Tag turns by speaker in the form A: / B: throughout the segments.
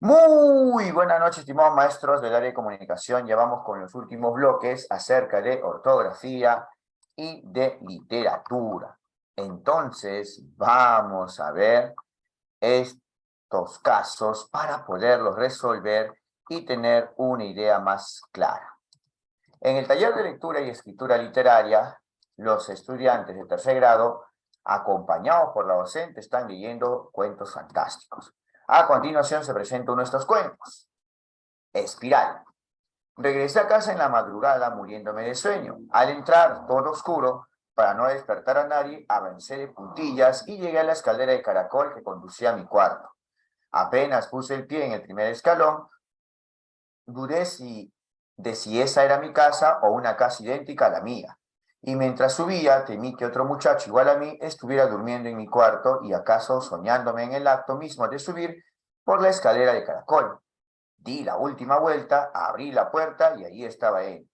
A: Muy buenas noches, estimados maestros del área de comunicación. Ya vamos con los últimos bloques acerca de ortografía y de literatura. Entonces, vamos a ver estos casos para poderlos resolver y tener una idea más clara. En el taller de lectura y escritura literaria, los estudiantes de tercer grado, acompañados por la docente, están leyendo cuentos fantásticos. A continuación se presentan nuestros cuentos. Espiral. Regresé a casa en la madrugada muriéndome de sueño. Al entrar, todo oscuro, para no despertar a nadie, avancé de puntillas y llegué a la escalera de caracol que conducía a mi cuarto. Apenas puse el pie en el primer escalón, dudé de si esa era mi casa o una casa idéntica a la mía. Y mientras subía, temí que otro muchacho igual a mí estuviera durmiendo en mi cuarto y acaso soñándome en el acto mismo de subir por la escalera de caracol. Di la última vuelta, abrí la puerta y allí estaba él.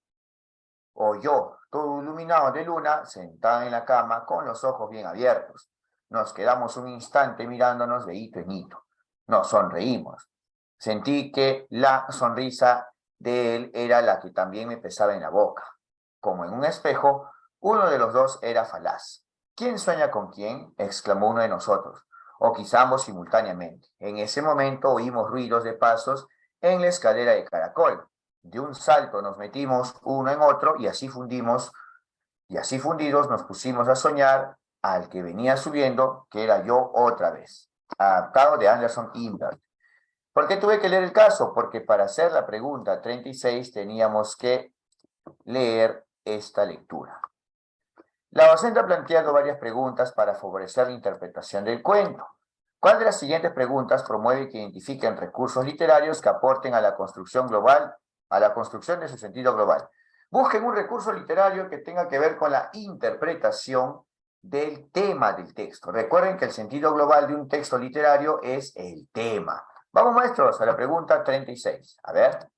A: O yo, todo iluminado de luna, sentado en la cama con los ojos bien abiertos. Nos quedamos un instante mirándonos de hito en hito. Nos sonreímos. Sentí que la sonrisa de él era la que también me pesaba en la boca. Como en un espejo, uno de los dos era falaz. ¿Quién sueña con quién? Exclamó uno de nosotros, o quizá ambos simultáneamente. En ese momento oímos ruidos de pasos en la escalera de caracol. De un salto nos metimos uno en otro y así fundidos nos pusimos a soñar al que venía subiendo, que era yo otra vez. Adaptado de Anderson Invert. ¿Por qué tuve que leer el caso? Porque para hacer la pregunta 36 teníamos que leer esta lectura. La docente ha planteado varias preguntas para favorecer la interpretación del cuento. ¿Cuál de las siguientes preguntas promueve que identifiquen recursos literarios que aporten a la construcción global, a la construcción de su sentido global? Busquen un recurso literario que tenga que ver con la interpretación del tema del texto. Recuerden que el sentido global de un texto literario es el tema. Vamos, maestros, a la pregunta 36. A ver.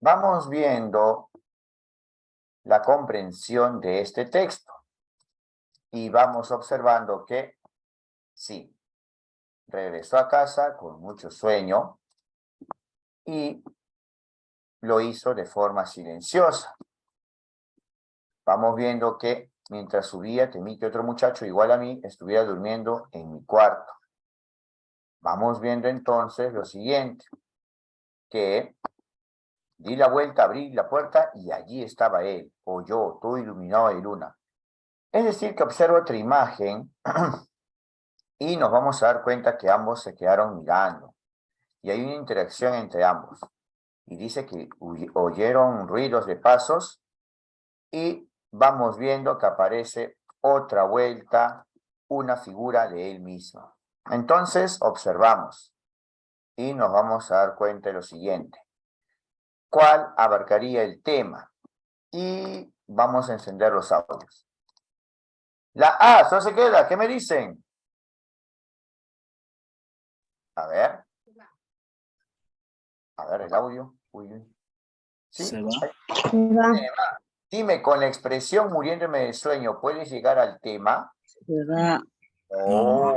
A: Vamos viendo la comprensión de este texto y vamos observando que sí, regresó a casa con mucho sueño, y lo hizo de forma silenciosa. Vamos viendo que mientras subía, temí que otro muchacho igual a mí estuviera durmiendo en mi cuarto. Vamos viendo entonces lo siguiente, que di la vuelta, abrí la puerta y allí estaba él, o yo, todo iluminado de luna. Es decir, que observo otra imagen y nos vamos a dar cuenta que ambos se quedaron mirando. Y hay una interacción entre ambos. Y dice que oyeron ruidos de pasos y vamos viendo que aparece otra vuelta, una figura de él mismo. Entonces observamos y nos vamos a dar cuenta de lo siguiente. ¿Cuál abarcaría el tema? Y vamos a encender los audios. La A, ¿solo se queda? ¿Qué me dicen? A ver. A ver, el audio. Uy, uy. ¿Sí?
B: Se va.
A: Tema. Dime, con la expresión muriéndome de sueño, ¿puedes llegar al tema?
B: Se va.
A: Oh,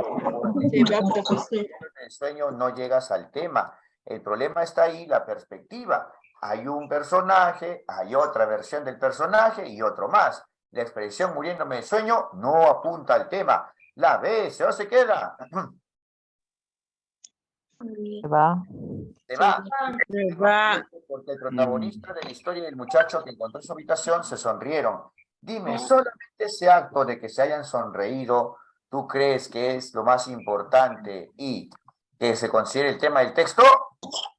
C: Se va, profesor.
A: el sueño no llegas al tema. El problema está ahí, la perspectiva. Hay un personaje, hay otra versión del personaje y otro más. La expresión muriéndome de sueño no apunta al tema. La B, ¿se o se queda?
D: Se va.
A: Se va.
C: Se va.
A: Porque el protagonista de la historia del muchacho que encontró su habitación se sonrieron. Dime, ¿solamente ese acto de que se hayan sonreído, tú crees que es lo más importante y que se considere el tema del texto?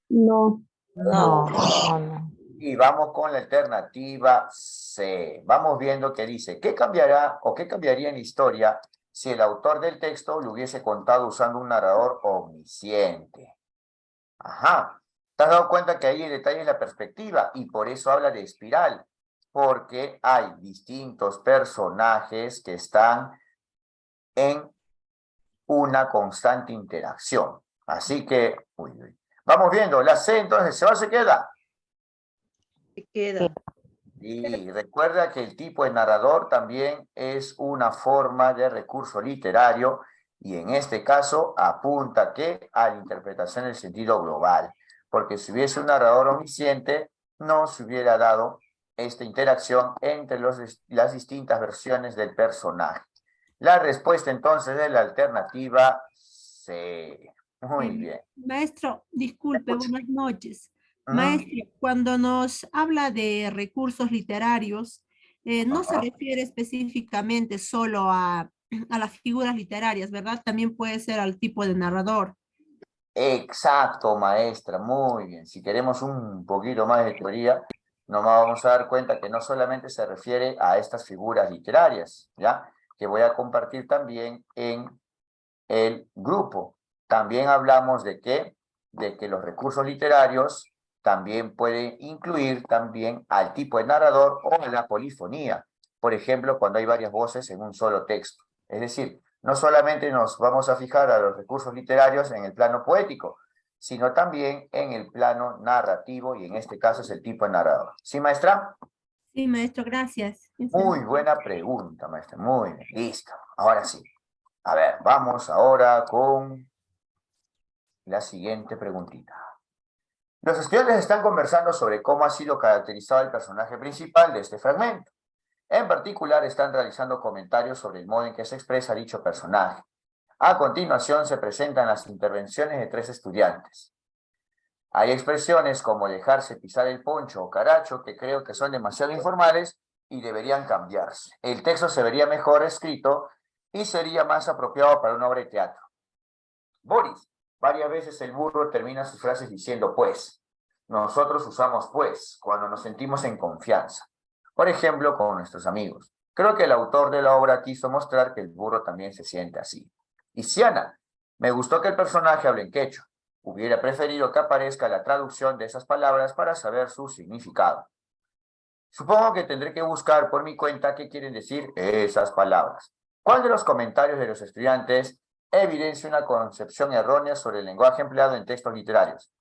C: No.
D: No, no.
A: Y vamos con la alternativa C. Vamos viendo qué dice. ¿Qué cambiará o qué cambiaría en la historia si el autor del texto lo hubiese contado usando un narrador omnisciente? Ajá. ¿Te has dado cuenta que ahí el detalle es la perspectiva? Y por eso habla de espiral. Porque hay distintos personajes que están en una constante interacción. Así que, uy, uy. Vamos viendo. La C entonces, ¿se va o se queda?
C: Se queda.
A: Y recuerda que el tipo de narrador también es una forma de recurso literario y en este caso apunta que a la interpretación del sentido global, porque si hubiese un narrador omnisciente no se hubiera dado esta interacción entre las distintas versiones del personaje. La respuesta entonces de la alternativa C. Muy bien.
E: Maestro, disculpe,
A: Escucha.
E: buenas noches.
A: Ujú.
E: Maestro, cuando nos habla de recursos literarios, no se
A: Ajá.
E: refiere específicamente solo a las figuras literarias, ¿verdad? También puede ser al tipo de narrador.
A: Exacto, maestra, muy bien. Si queremos un poquito más de teoría, nos vamos a dar cuenta que no solamente se refiere a estas figuras literarias, ¿ya? Que voy a compartir también en el grupo. También hablamos de que los recursos literarios también pueden incluir también al tipo de narrador o a la polifonía. Por ejemplo, cuando hay varias voces en un solo texto. Es decir, no solamente nos vamos a fijar a los recursos literarios en el plano poético, sino también en el plano narrativo y en este caso es el tipo de narrador. ¿Sí, maestra?
E: Sí, maestro, gracias.
A: Muy buena pregunta, maestra. Muy bien, listo. Ahora sí. A ver, vamos ahora con la siguiente preguntita. Los estudiantes están conversando sobre cómo ha sido caracterizado el personaje principal de este fragmento. En particular, están realizando comentarios sobre el modo en que se expresa dicho personaje. A continuación, se presentan las intervenciones de 3 estudiantes. Hay expresiones como dejarse pisar el poncho o caracho que creo que son demasiado informales y deberían cambiarse. El texto se vería mejor escrito y sería más apropiado para una obra de teatro. Boris, varias veces el burro termina sus frases diciendo pues. Nosotros usamos pues cuando nos sentimos en confianza. Por ejemplo, con nuestros amigos. Creo que el autor de la obra quiso mostrar que el burro también se siente así. Y Siana, me gustó que el personaje hable en quechua. Hubiera preferido que aparezca la traducción de esas palabras para saber su significado. Supongo que tendré que buscar por mi cuenta qué quieren decir esas palabras. ¿Cuál de los comentarios de los estudiantes evidencia una concepción errónea sobre el lenguaje empleado en textos literarios?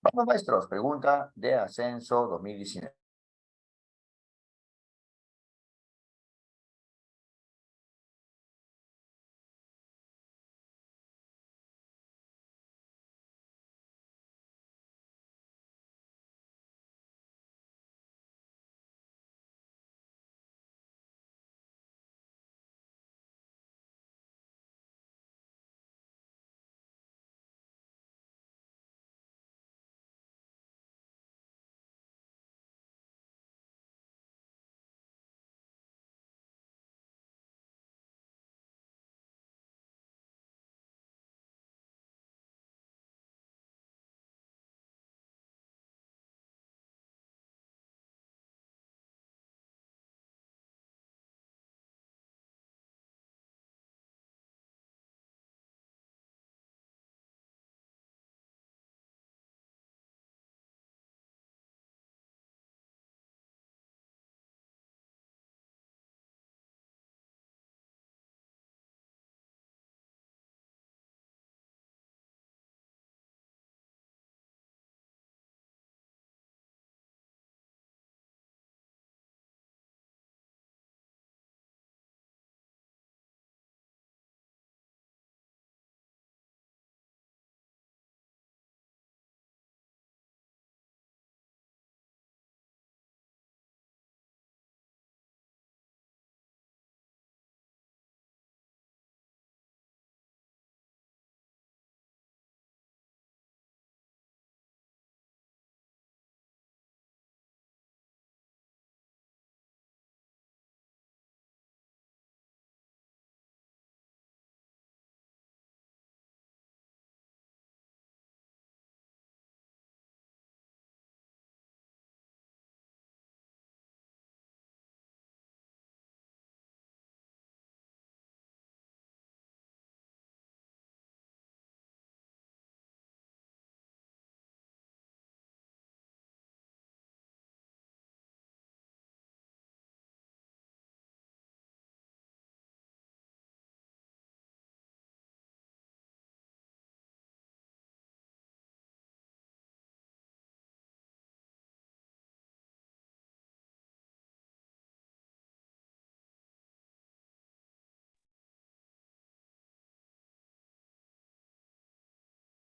A: Vamos, maestros, pregunta de Ascenso 2019.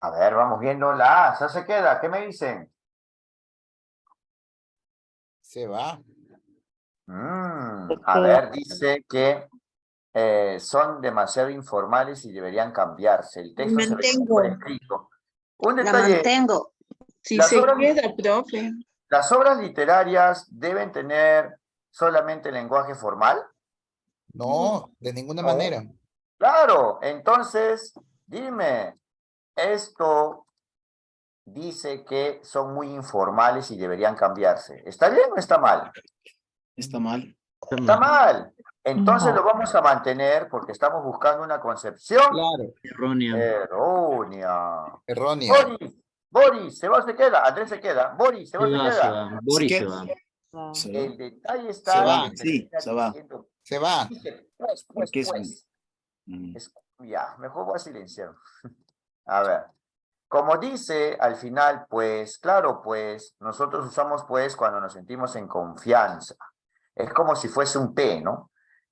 A: A ver, vamos viendo la A. Se queda. ¿Qué me dicen?
B: Se va.
A: A ver, dice que son demasiado informales y deberían cambiarse. El texto se ve
C: Mantengo.
A: por escrito. Un
C: La
A: detalle,
C: mantengo. Si
A: las
C: se
A: obras,
C: queda, profe.
A: las obras literarias deben tener solamente lenguaje formal.
B: No, de ninguna
A: No.
B: manera.
A: Claro, entonces, dime, esto dice que son muy informales y deberían cambiarse. ¿Está bien o está mal?
F: Está mal.
A: Está mal. Entonces
D: No.
A: lo vamos a mantener porque estamos buscando una concepción
B: Claro.
F: Errónea.
A: errónea.
B: Errónea.
A: Boris, se va o se queda. Andrés se queda. Boris, se va o se
F: Se
A: queda.
F: va. Boris
B: ¿Qué?
F: se va.
D: No.
F: Se va.
A: El detalle está
B: Se
A: en
B: va,
A: que
F: sí,
A: termina
F: se va.
A: diciendo,
B: Se va.
A: dice,
F: Porque es-
A: pues.
F: Mm.
A: Ya, mejor voy a silenciar. A ver. Como dice al final, pues, claro, pues, nosotros usamos pues cuando nos sentimos en confianza. Es como si fuese un P, ¿no?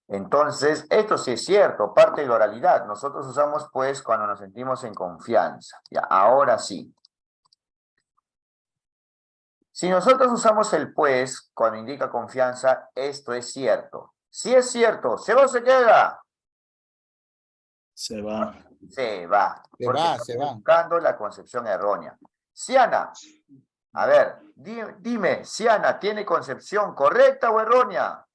A: Entonces, esto sí es cierto, parte de la oralidad. Nosotros usamos pues cuando nos sentimos en confianza. Ya, ahora sí. Si nosotros usamos el pues cuando indica confianza, esto es cierto. Si es cierto, ¿se va o se queda?
F: Se va.
A: Se va.
B: Se
A: Porque
B: va,
A: estamos
B: se va.
A: buscando la concepción errónea. Siana, a ver, dime, Siana, ¿tiene concepción correcta o errónea?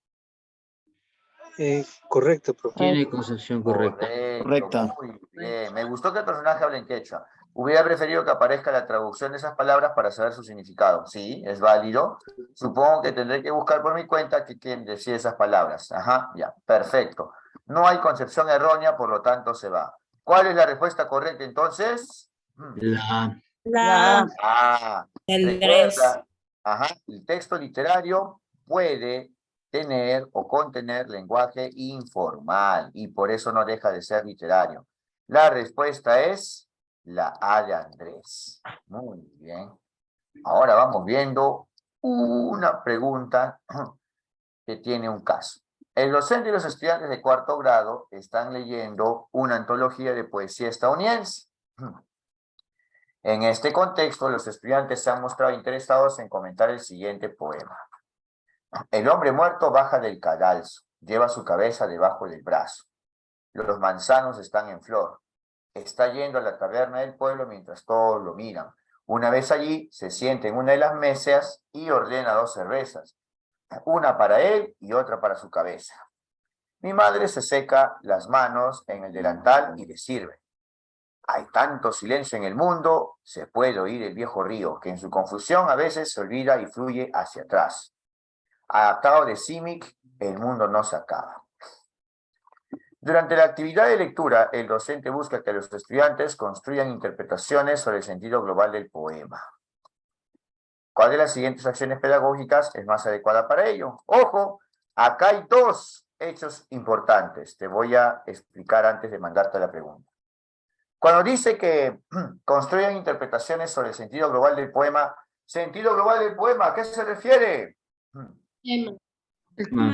G: Correcto, profe.
F: Tiene concepción correcta. Correcta.
A: Muy bien. Me gustó que el personaje hable en quechua. Hubiera preferido que aparezca la traducción de esas palabras para saber su significado. Sí, es válido. Supongo que tendré que buscar por mi cuenta qué quieren decir esas palabras. Ajá, ya, perfecto. No hay concepción errónea, por lo tanto se va. ¿Cuál es la respuesta correcta entonces?
F: La
C: La
A: Recuerda, el texto literario puede tener o contener lenguaje informal y por eso no deja de ser literario. La respuesta es la A de Andrés. Muy bien. Ahora vamos viendo una pregunta que tiene un caso. El docente y los estudiantes de cuarto grado están leyendo una antología de poesía estadounidense. En este contexto, los estudiantes se han mostrado interesados en comentar el siguiente poema. El hombre muerto baja del cadalso, lleva su cabeza debajo del brazo. Los manzanos están en flor. Está yendo a la taberna del pueblo mientras todos lo miran. Una vez allí, se sienta en una de las mesas y ordena 2 cervezas, una para él y otra para su cabeza. Mi madre se seca las manos en el delantal y le sirve. Hay tanto silencio en el mundo, se puede oír el viejo río, que en su confusión a veces se olvida y fluye hacia atrás. Adaptado de Simic, el mundo no se acaba. Durante la actividad de lectura, el docente busca que los estudiantes construyan interpretaciones sobre el sentido global del poema. ¿Cuál de las siguientes acciones pedagógicas es más adecuada para ello? Ojo, acá hay 2 hechos importantes. Te voy a explicar antes de mandarte la pregunta. Cuando dice que construyan interpretaciones sobre el sentido global del poema, ¿sentido global del poema a qué se refiere?
C: el
F: tema.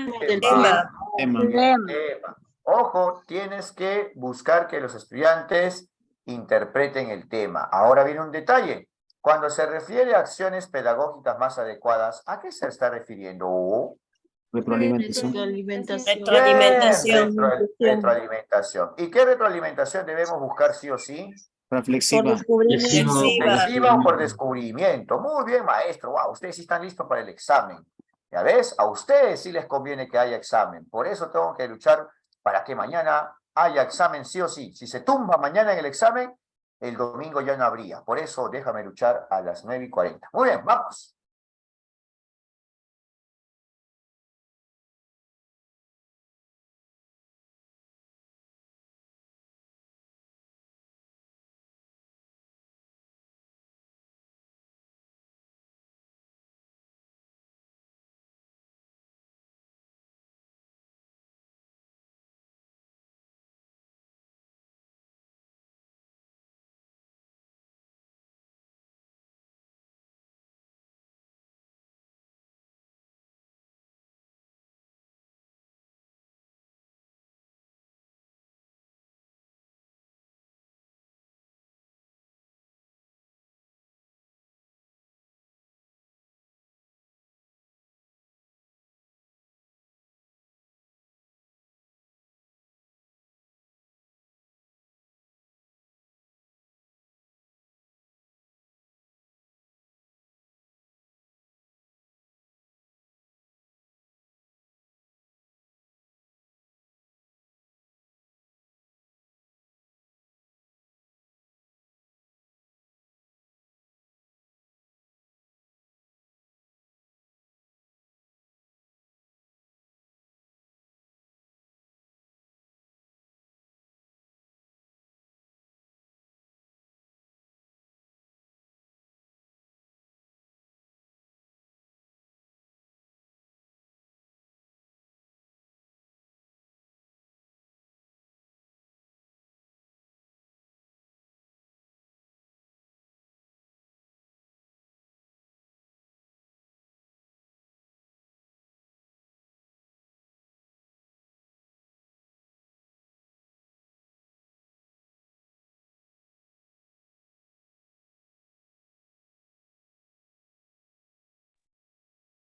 C: del poema.
A: Tema. Ojo, tienes que buscar que los estudiantes interpreten el tema. Ahora viene un detalle. Cuando se refiere a acciones pedagógicas más adecuadas, ¿a qué se está refiriendo?
F: Retroalimentación.
C: Retroalimentación.
A: Retroalimentación. ¿Y qué retroalimentación debemos buscar sí o sí?
F: Reflexiva.
A: Reflexiva o por descubrimiento. Muy bien, maestro. Wow, ustedes sí están listos para el examen. ¿Ya ves? A ustedes sí les conviene que haya examen. Por eso tengo que luchar para que mañana haya examen sí o sí. Si se tumba mañana en el examen, el domingo ya no habría. Por eso déjame luchar a las 9:40. Muy bien, vamos.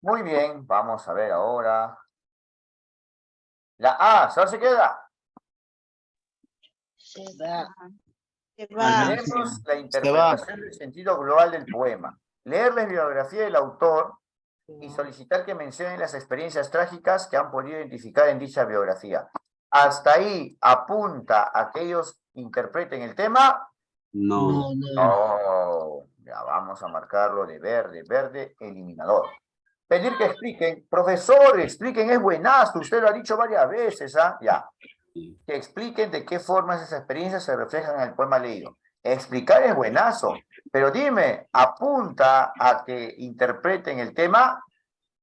A: Muy bien, vamos a ver ahora. La A, ¿solo se queda?
C: Se va. Se
F: va.
A: Tenemos la
F: va.
A: interpretación del sentido global del poema. Leer la bibliografía del autor y solicitar que mencionen las experiencias trágicas que han podido identificar en dicha biografía. Hasta ahí apunta a que ellos interpreten el tema.
F: No.
A: Oh, ya vamos a marcarlo de verde, verde, eliminador. Pedir que expliquen, profesor, expliquen, es buenazo, usted lo ha dicho varias veces, ¿ah? Ya. Que expliquen de qué forma esas experiencias se reflejan en el poema leído. Explicar es buenazo, pero dime, ¿apunta a que interpreten el tema?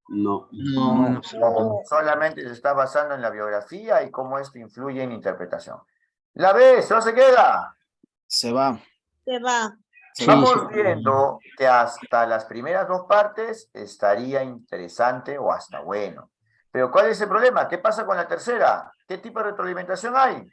F: No.
A: O solamente se está basando en la biografía y cómo esto influye en la interpretación. La B, ¿no se queda?
F: Se va.
C: Se va.
A: Vamos viendo que hasta las primeras dos partes estaría interesante o hasta bueno. Pero ¿cuál es el problema? ¿Qué pasa con la tercera? ¿Qué tipo de retroalimentación hay?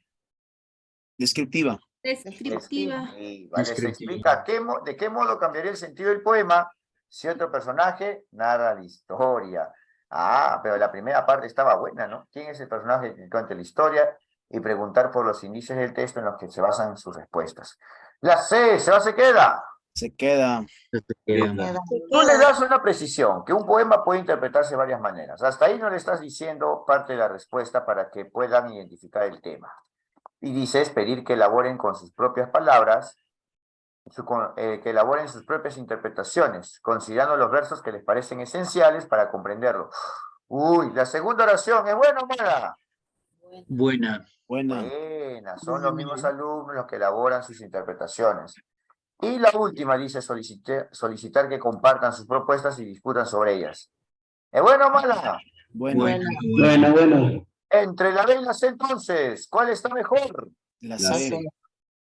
F: Descriptiva.
E: Descriptiva.
A: Les explica de qué modo cambiaría el sentido del poema si otro personaje narra la historia. Ah, pero la primera parte estaba buena, ¿no? ¿Quién es el personaje que cuenta la historia? Y preguntar por los indicios del texto en los que se basan sus respuestas. La C, ¿se queda?
F: Se queda.
A: Tú le das una precisión, que un poema puede interpretarse de varias maneras. Hasta ahí no le estás diciendo parte de la respuesta para que puedan identificar el tema. Y dices pedir que elaboren con sus propias palabras, que elaboren sus propias interpretaciones, considerando los versos que les parecen esenciales para comprenderlo. Uy, la segunda oración, ¿es buena o mala?
F: Buena.
A: Buena, son los mismos alumnos los que elaboran sus interpretaciones. Y la última dice solicitar que compartan sus propuestas y discutan sobre ellas. ¿Es buena o mala?
F: Buena.
A: Entre la B y la C entonces, ¿cuál está mejor?
F: La C.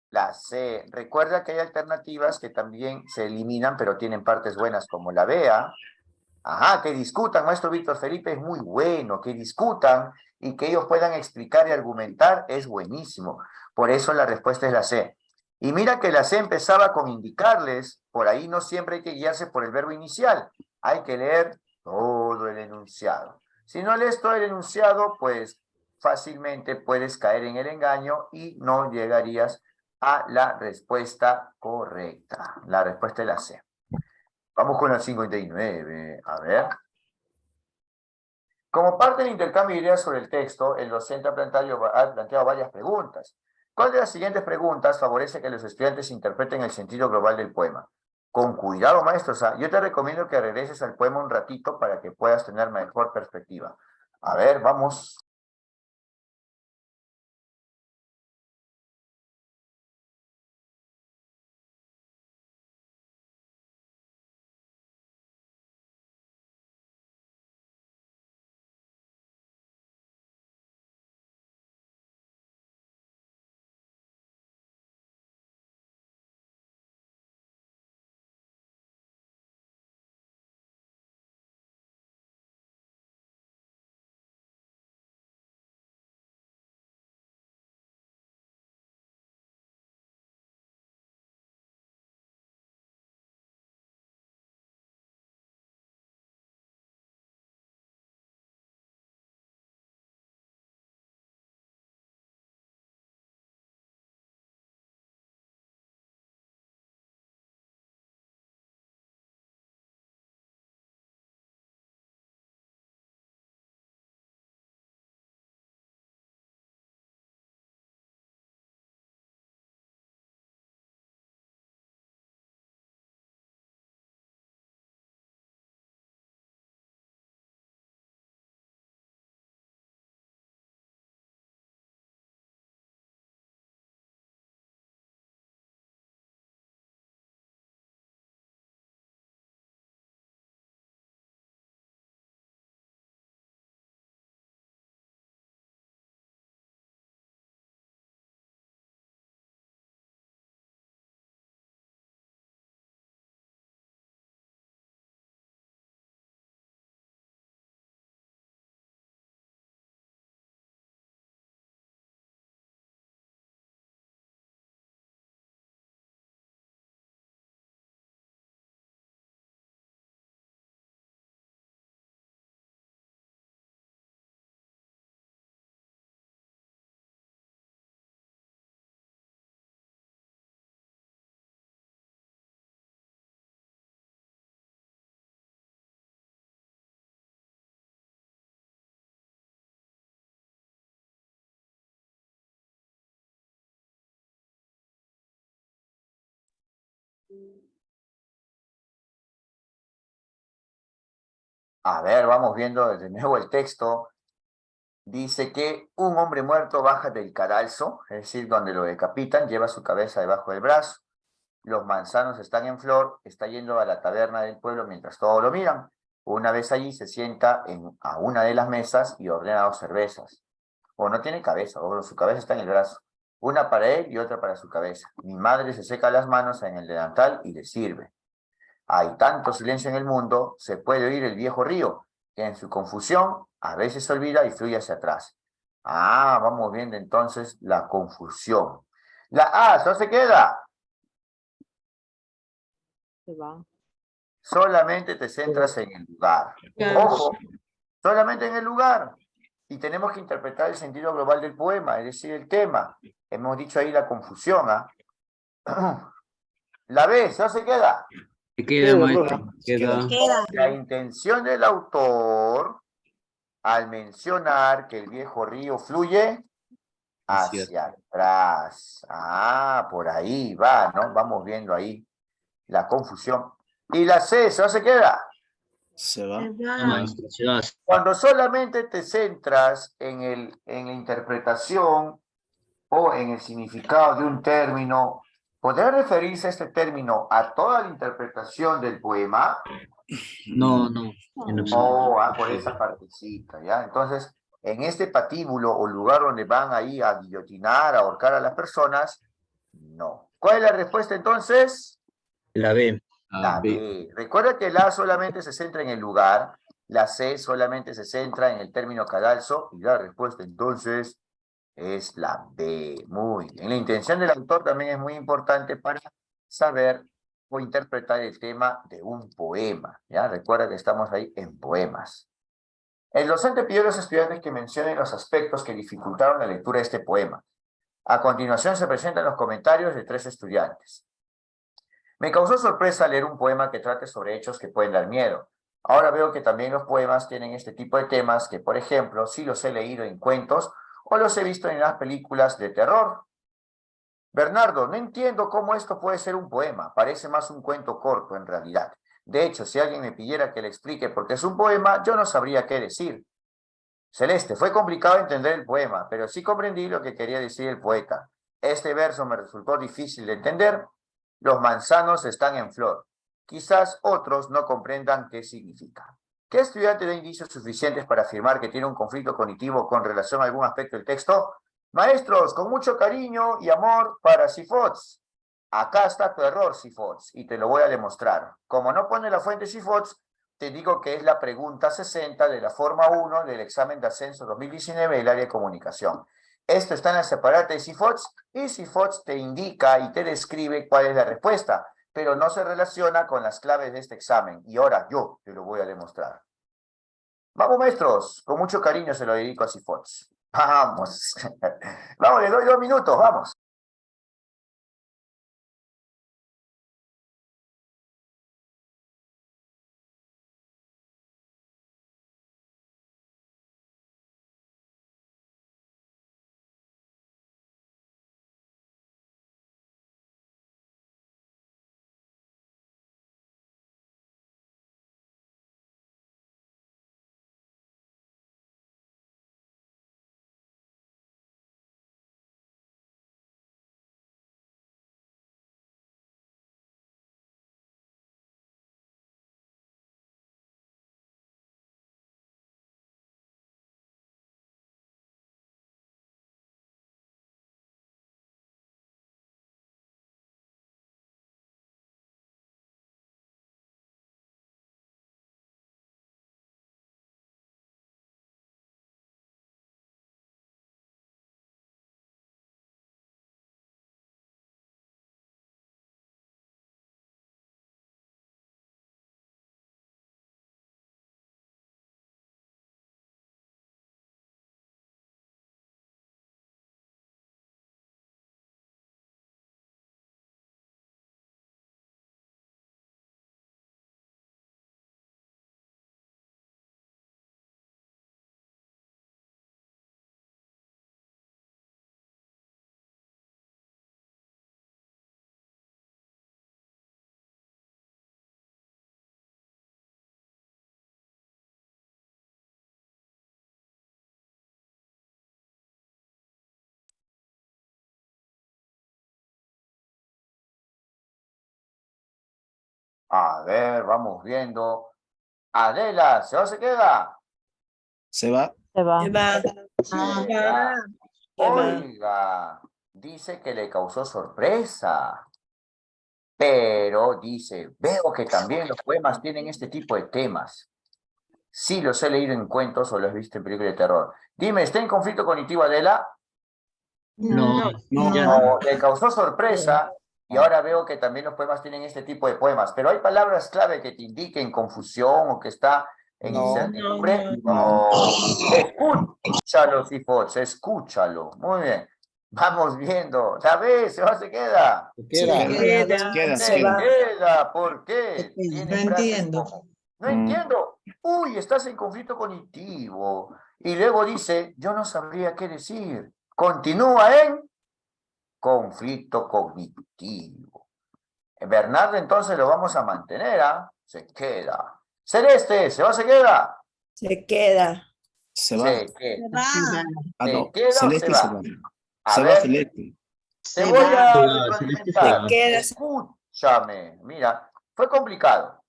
A: La C. Recuerda que hay alternativas que también se eliminan, pero tienen partes buenas, como la B. Ajá, que discutan, maestro Víctor Felipe, es muy bueno, que discutan y que ellos puedan explicar y argumentar es buenísimo. Por eso la respuesta es la C. Y mira que la C empezaba con indicarles, por ahí no siempre hay que guiarse por el verbo inicial, hay que leer todo el enunciado. Si no lees todo el enunciado, pues fácilmente puedes caer en el engaño y no llegarías a la respuesta correcta. La respuesta es la C. Vamos con la 59. A ver. Como parte del intercambio de ideas sobre el texto, el docente ha planteado varias preguntas. ¿Cuál de las siguientes preguntas favorece que los estudiantes interpreten el sentido global del poema? Con cuidado, maestro. Yo te recomiendo que regreses al poema un ratito para que puedas tener mejor perspectiva. A ver, vamos. A ver, vamos viendo de nuevo el texto. Dice que un hombre muerto baja del cadalso, es decir, donde lo decapitan, lleva su cabeza debajo del brazo. Los manzanos están en flor, está yendo a la taberna del pueblo mientras todos lo miran. Una vez allí se sienta a una de las mesas y ordena 2 cervezas. O no tiene cabeza, o su cabeza está en el brazo. Una para él y otra para su cabeza. Mi madre se seca las manos en el delantal y le sirve. Hay tanto silencio en el mundo, se puede oír el viejo río, que en su confusión a veces se olvida y fluye hacia atrás. Ah, vamos viendo entonces la confusión. La A, ¿no se queda?
D: Se va.
A: Solamente te centras en el lugar. Ojo, solamente en el lugar. Y tenemos que interpretar el sentido global del poema, es decir, el tema. Hemos dicho ahí la confusión, ¿ah? La B, ¿no se queda?
F: Se queda, maestro.
B: Queda.
C: Queda.
A: La intención del autor al mencionar que el viejo río fluye hacia atrás. Ah, por ahí va, ¿no? Vamos viendo ahí la confusión. Y la C, ¿no se queda?
F: Se va.
C: Se va.
F: Maestro, se va.
A: Cuando solamente te centras en la interpretación o en el significado de un término, ¿podría referirse este término a toda la interpretación del poema?
F: No, no. En absoluto.
A: Oh, por esa partecita, ¿ya? Entonces, en este patíbulo o lugar donde van ahí a guillotinar, a ahorcar a las personas, no. ¿Cuál es la respuesta entonces?
F: La B.
A: La B. Recuerda que la A solamente se centra en el lugar, la C solamente se centra en el término cadalso, y la respuesta entonces es la B. Muy bien. La intención del autor también es muy importante para saber o interpretar el tema de un poema, ¿ya? Recuerda que estamos ahí en poemas. El docente pidió a los estudiantes que mencionen los aspectos que dificultaron la lectura de este poema. A continuación se presentan los comentarios de 3 estudiantes. Me causó sorpresa leer un poema que trate sobre hechos que pueden dar miedo. Ahora veo que también los poemas tienen este tipo de temas que, por ejemplo, sí los he leído en cuentos o los he visto en las películas de terror. Bernardo, no entiendo cómo esto puede ser un poema. Parece más un cuento corto, en realidad. De hecho, si alguien me pidiera que le explique por qué es un poema, yo no sabría qué decir. Celeste, fue complicado entender el poema, pero sí comprendí lo que quería decir el poeta. Este verso me resultó difícil de entender. Los manzanos están en flor. Quizás otros no comprendan qué significa. ¿Qué estudiante da indicios suficientes para afirmar que tiene un conflicto cognitivo con relación a algún aspecto del texto? Maestros, con mucho cariño y amor para Sifots. Acá está tu error, Sifots, y te lo voy a demostrar. Como no pone la fuente Sifots, te digo que es la pregunta 60 de la forma 1 del examen de ascenso 2019 del área de comunicación. Esto está en la separata de Sifots y Sifots te indica y te describe cuál es la respuesta, pero no se relaciona con las claves de este examen. Y ahora yo te lo voy a demostrar. Vamos, maestros, con mucho cariño se lo dedico a Sifots. Vamos. Vamos, le doy 2 minutos, vamos. A ver, vamos viendo. Adela, ¿se va o se queda?
F: Se va.
D: Se va.
E: Se va.
A: Queda.
E: Se va.
A: Oiga, dice que le causó sorpresa. Pero dice, veo que también los poemas tienen este tipo de temas. Sí, los he leído en cuentos o los he visto en películas de terror. Dime, ¿está en conflicto cognitivo, Adela?
F: No, ya
A: No, le causó sorpresa y ahora veo que también los poemas tienen este tipo de poemas. Pero hay palabras clave que te indiquen confusión o que está en
B: No.
A: incertidumbre. No. Escúchalo, Sifox, escúchalo. Muy bien. Vamos viendo. ¿La ves? ¿Se va? ¿Se queda?
B: Se queda.
A: Se queda. ¿Por qué? Tiene
G: No
A: frases
G: entiendo.
A: como, no entiendo. Uy, estás en conflicto cognitivo. Y luego dice, yo no sabría qué decir. Continúa en conflicto cognitivo. Bernardo, entonces lo vamos a mantener, ¿ah? Se queda. Celeste, ¿se va o se queda?
E: Se queda.
F: se va.
A: Se queda.
C: Se va.
F: Ah,
A: ¿Se
F: no.
A: queda o
F: Celeste
A: se
F: se
A: va?
F: va.
A: A
F: Se va
A: ver,
F: Celeste.
A: te
C: Se
A: voy
C: va.
A: a
F: Celeste se
A: retroalimentar.
F: va.
E: Se queda.
A: Escúchame, mira, fue complicado.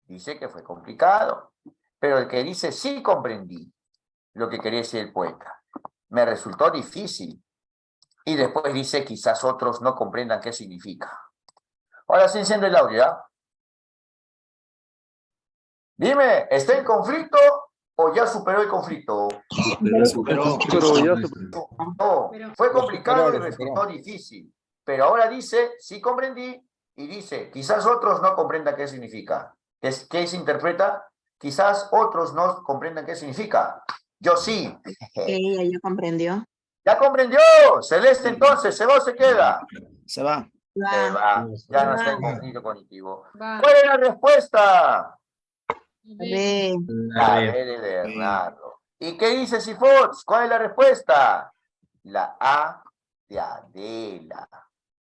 A: Dice que fue complicado. Pero el que dice sí comprendí lo que quería decir el poeta. Me resultó difícil. Y después dice quizás otros no comprendan qué significa. Ahora sí enciende el audio, ¿ya? Dime, ¿está en conflicto o ya superó el conflicto?
F: Superó.
A: No, fue complicado y
B: Lo superó.
A: resultó difícil. Pero ahora dice, sí comprendí, y dice, quizás otros no comprendan qué significa. ¿Qué se interpreta? Quizás otros no comprendan qué significa. Yo sí.
C: Ella ya comprendió.
A: ¿Ya comprendió? Celeste, entonces, ¿se va o se queda?
F: Se va.
A: Se va. Ya no está en
B: va.
A: conflicto cognitivo. ¿Cuál es la respuesta?
C: Ve.
A: La B de Bernardo. ¿Y qué dice Sifox? ¿Cuál es la respuesta? La A de Adela.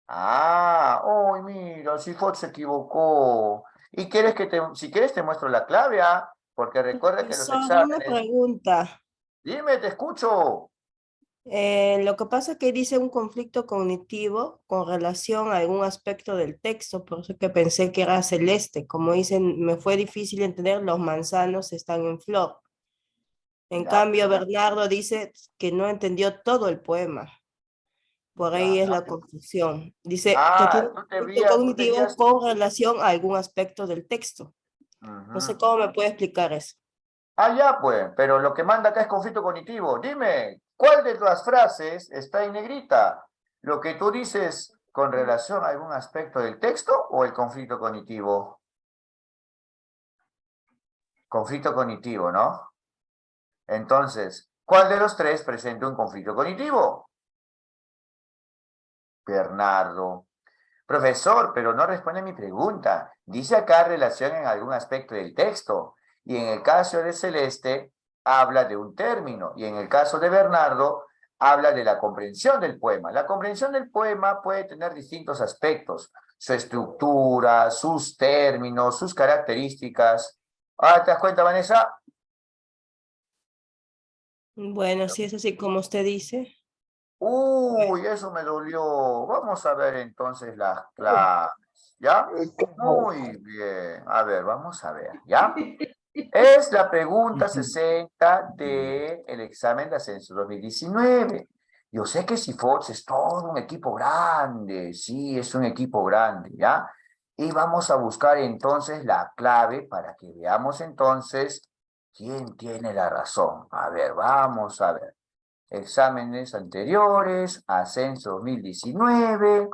A: Ah, uy, mira, Sifox se equivocó. ¿Y quieres si quieres te muestro la clave, ah? Porque recuerda que los
E: Profesor, una
A: exámenes...
E: pregunta.
A: Dime, te escucho.
E: Lo que pasa es que dice un conflicto cognitivo con relación a algún aspecto del texto, por eso que pensé que era celeste. Como dicen, me fue difícil entender, los manzanos están en flor. En
A: Ya.
E: cambio, Bernardo dice que no entendió todo el poema. Por ahí
A: Ya.
E: es la confusión. Dice que
A: Ah,
E: tiene un
A: tú
E: conflicto cognitivo
A: tenías...
E: con relación a algún aspecto del texto. No sé
A: Ujú.
E: cómo me puede explicar eso.
A: Ah, ya, pues, pero lo que manda acá es conflicto cognitivo. Dime, ¿cuál de las frases está en negrita? ¿Lo que tú dices con relación a algún aspecto del texto o el conflicto cognitivo? Conflicto cognitivo, ¿no? Entonces, ¿cuál de los tres presenta un conflicto cognitivo? Bernardo. Profesor, pero no responde a mi pregunta. Dice acá relación en algún aspecto del texto. Y en el caso de Celeste, habla de un término. Y en el caso de Bernardo, habla de la comprensión del poema. La comprensión del poema puede tener distintos aspectos. Su estructura, sus términos, sus características. Ah, ¿te das cuenta, Vanessa?
E: Bueno, si es así como usted dice.
A: Uy, eso me dolió. Vamos a ver entonces las claves, ¿ya? Muy bien. A ver, vamos a ver, ¿ya? Es la pregunta 60 del examen de ascenso 2019. Yo sé que Sifox es todo un equipo grande, sí, es un equipo grande, ¿ya? Y vamos a buscar entonces la clave para que veamos entonces quién tiene la razón. A ver, vamos a ver. Exámenes anteriores, ascenso 2019.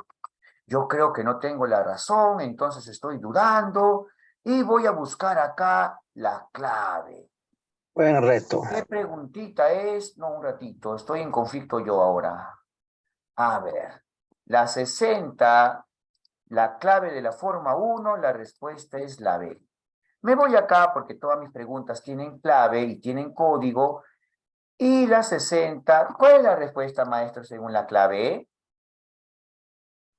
A: Yo creo que no tengo la razón, entonces estoy dudando y voy a buscar acá la clave.
H: Buen reto.
A: ¿Qué preguntita es? No, un ratito, estoy en conflicto yo ahora. A ver, la 60, la clave de la forma 1, la respuesta es la B. Me voy acá porque todas mis preguntas tienen clave y tienen código. Y la 60, ¿cuál es la respuesta, maestro, según la clave?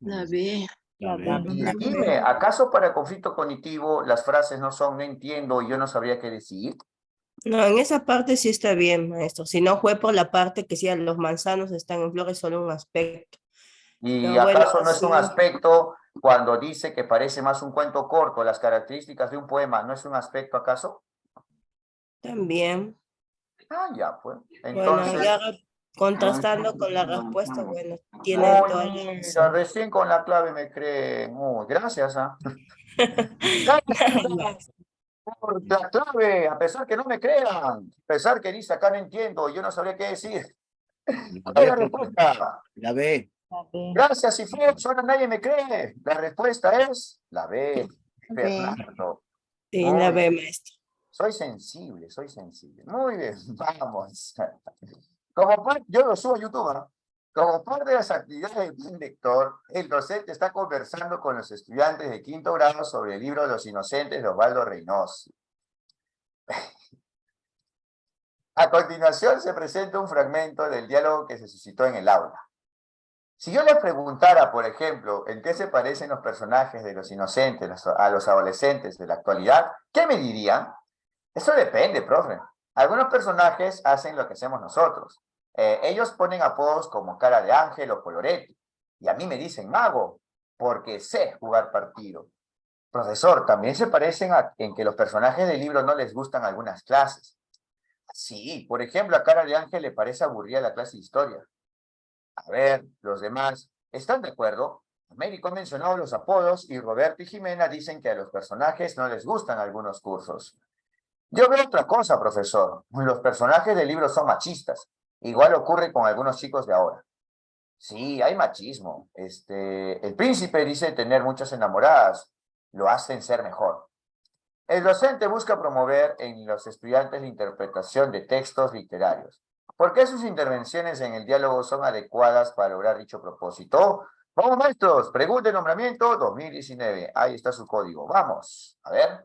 C: La B.
D: La
E: La
D: B.
A: Y dime, ¿acaso para conflicto cognitivo las frases no son no entiendo y yo no sabría qué decir?
E: No, en esa parte sí está bien, maestro. Si no fue por la parte que decía los manzanos están en flores, solo un aspecto.
A: ¿Y
E: Pero bueno,
A: acaso no es un
E: así.
A: aspecto Cuando dice que parece más un cuento corto, las características de un poema, ¿no es un aspecto acaso?
E: También.
A: Ah, ya, pues.
E: Bueno,
A: Entonces,
E: ya contrastando con la respuesta, bueno, tiene
A: oh,
E: toda la
A: mira,
E: razón.
A: recién con la clave me creen. Uy, gracias, ¿ah? Gracias por la clave, a pesar que no me crean, a pesar que dice acá no entiendo, yo no sabría qué decir.
F: La
A: ¿Cuál es
F: B,
A: la
F: profe.
A: respuesta?
F: La B.
D: La B.
A: Gracias, Ifex, ahora nadie me cree. La respuesta es la B,
C: B.
A: Fernando.
E: Sí, la
A: Muy
E: B,
A: bien.
E: maestro.
A: Soy sensible, soy sensible. Muy bien, vamos. Como parte, yo lo subo a YouTube, ¿no? Como parte de las actividades del lector, el docente está conversando con los estudiantes de quinto grado sobre el libro Los Inocentes de Osvaldo Reynoso. A continuación se presenta un fragmento del diálogo que se suscitó en el aula. Si yo les preguntara, por ejemplo, en qué se parecen los personajes de Los Inocentes a los adolescentes de la actualidad, ¿qué me dirían? Eso depende, profe. Algunos personajes hacen lo que hacemos nosotros. Ellos ponen apodos como Cara de Ángel o Coloretti. Y a mí me dicen mago, porque sé jugar partido. Profesor, también se parecen en que los personajes del libro no les gustan algunas clases. Sí, por ejemplo, a Cara de Ángel le parece aburrida la clase de historia. A ver, los demás, ¿están de acuerdo? Américo ha mencionado los apodos y Roberto y Jimena dicen que a los personajes no les gustan algunos cursos. Yo veo otra cosa, profesor. Los personajes del libro son machistas. Igual ocurre con algunos chicos de ahora. Sí, hay machismo. El príncipe dice tener muchas enamoradas. Lo hacen ser mejor. El docente busca promover en los estudiantes la interpretación de textos literarios. ¿Por qué sus intervenciones en el diálogo son adecuadas para lograr dicho propósito? Vamos, maestros, pregunta de nombramiento 2019. Ahí está su código. Vamos, a ver.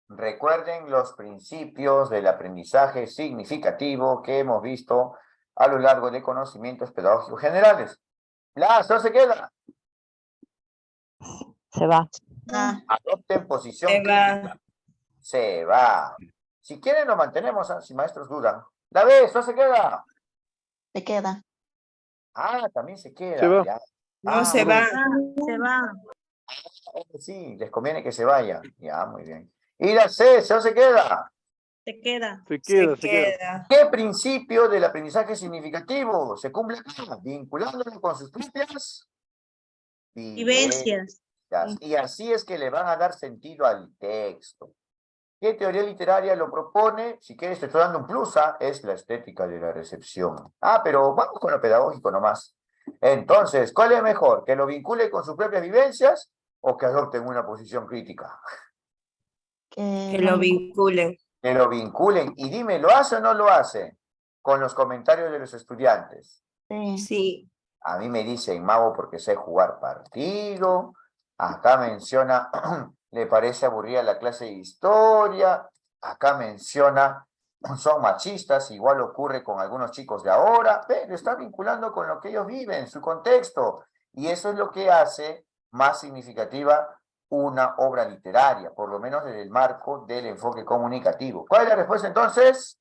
A: Recuerden los principios del aprendizaje significativo que hemos visto a lo largo de conocimientos pedagógicos generales. No se queda.
D: Se va.
C: Ah,
A: Adopten posición
E: Se va.
A: crítica. Se va. Si quieren lo mantenemos, si maestros dudan. La vez, no se queda.
C: se queda.
A: Ah, también se queda.
G: Se va.
A: Ya.
E: No se va.
C: Se va.
A: Sí, les conviene que se vaya. Ya, muy bien. Y la C, no se queda.
C: Se queda.
G: Se queda,
E: Se
G: se queda.
E: queda.
A: ¿Qué principio del aprendizaje significativo se cumple acá? Vinculándolo con sus propias vivencias. Y así es que le van a dar sentido al texto. ¿Qué teoría literaria lo propone? Si quieres te estoy dando un plus, es la estética de la recepción. Pero vamos con lo pedagógico nomás. Entonces, ¿cuál es mejor? ¿Que lo vincule con sus propias vivencias o que adopten una posición crítica?
E: Que lo vinculen.
A: Que lo vinculen. Y dime, ¿lo hace o no lo hace? Con los comentarios de los estudiantes.
C: Sí.
E: Sí.
A: A mí me dicen mago porque sé jugar partido. Acá menciona, le parece aburrida la clase de historia. Acá menciona son machistas, igual ocurre con algunos chicos de ahora, pero está vinculando con lo que ellos viven, su contexto, y eso es lo que hace más significativa una obra literaria, por lo menos desde el marco del enfoque comunicativo. ¿Cuál es la respuesta entonces?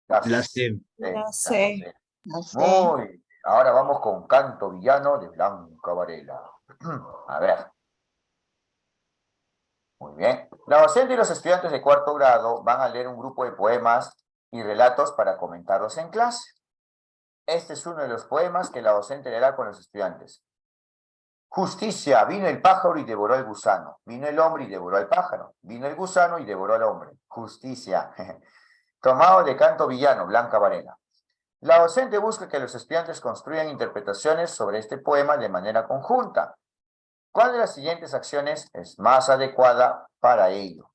F: La C.
E: La C.
C: No sé.
A: Muy bien. Ahora vamos con Canto Villano de Blanca Varela. A ver. Muy bien. La docente y los estudiantes de cuarto grado van a leer un grupo de poemas y relatos para comentarlos en clase. Este es uno de los poemas que la docente leerá con los estudiantes. Justicia, vino el pájaro y devoró al gusano. Vino el hombre y devoró al pájaro. Vino el gusano y devoró al hombre. Justicia. Tomado de Canto Villano, Blanca Varela. La docente busca que los estudiantes construyan interpretaciones sobre este poema de manera conjunta. ¿Cuál de las siguientes acciones es más adecuada para ello?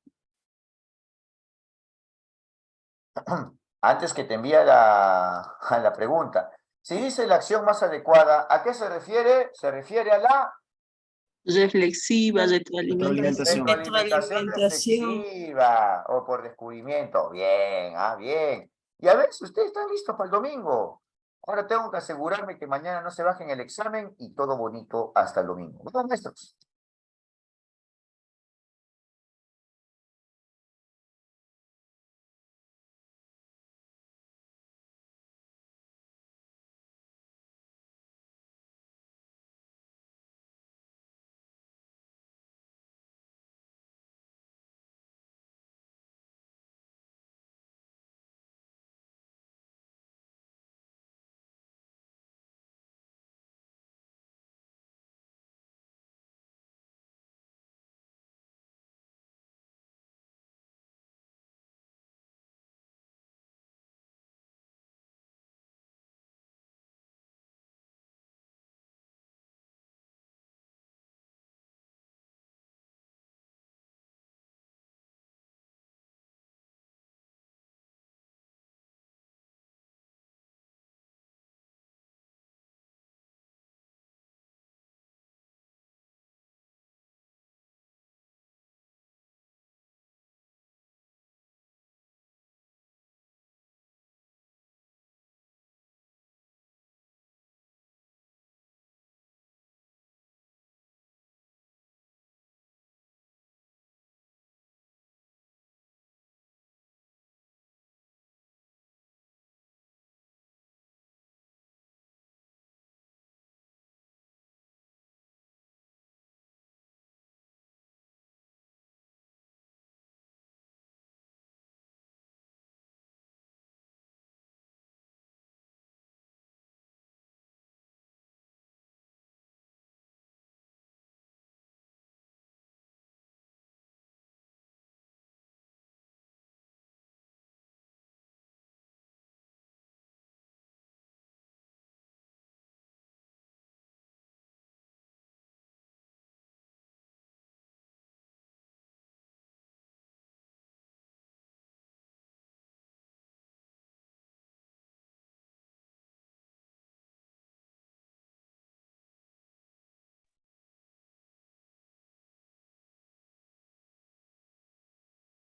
A: Antes que te envíe a la pregunta, si dice la acción más adecuada, ¿a qué se refiere? Se refiere a la
G: Reflexiva, retroalimentación.
E: Retroalimentación.
A: reflexiva o por descubrimiento. Bien, bien. Y a ver si ustedes están listos para el domingo. Ahora tengo que asegurarme que mañana no se bajen el examen y todo bonito hasta el domingo. ¿Vamos, maestros?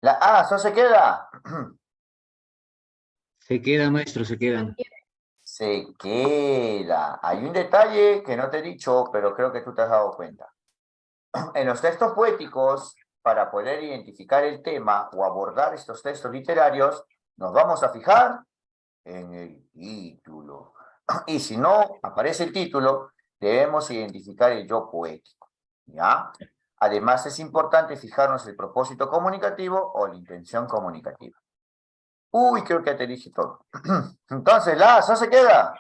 A: La A, ¿eso se queda?
F: Se queda, maestro, se queda.
A: Se queda. Hay un detalle que no te he dicho, pero creo que tú te has dado cuenta. En los textos poéticos, para poder identificar el tema o abordar estos textos literarios, nos vamos a fijar en el título. Y si no aparece el título, debemos identificar el yo poético. ¿Ya? Además, es importante fijarnos el propósito comunicativo o la intención comunicativa. Uy, creo que te dije todo. Entonces, la ¿eso se queda?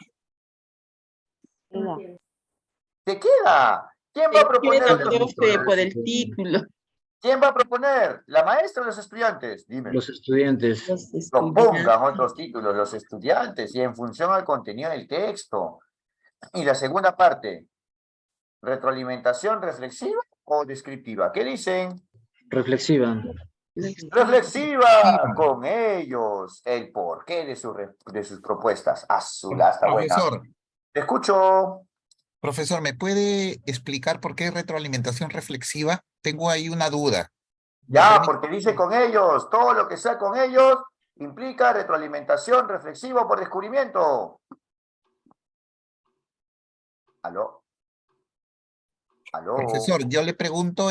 A: ¿Se queda? ¿Quién va a proponer?
G: Profe, por el título.
A: ¿Quién va a proponer? ¿La maestra o los estudiantes? Dime.
F: Los estudiantes.
A: Propongan otros títulos, los estudiantes, y en función al contenido del texto. Y la segunda parte, ¿retroalimentación reflexiva o descriptiva? ¿Qué dicen?
F: Reflexiva.
A: Reflexiva con ellos, el porqué de sus propuestas. Azul, hasta buena.
B: Profesor,
A: Te escucho.
B: profesor, ¿me puede explicar por qué retroalimentación reflexiva? Tengo ahí una duda.
A: Ya, porque dice con ellos, todo lo que sea con ellos, implica retroalimentación reflexiva por descubrimiento. ¿Aló? ¿Aló?
B: Profesor, yo le pregunto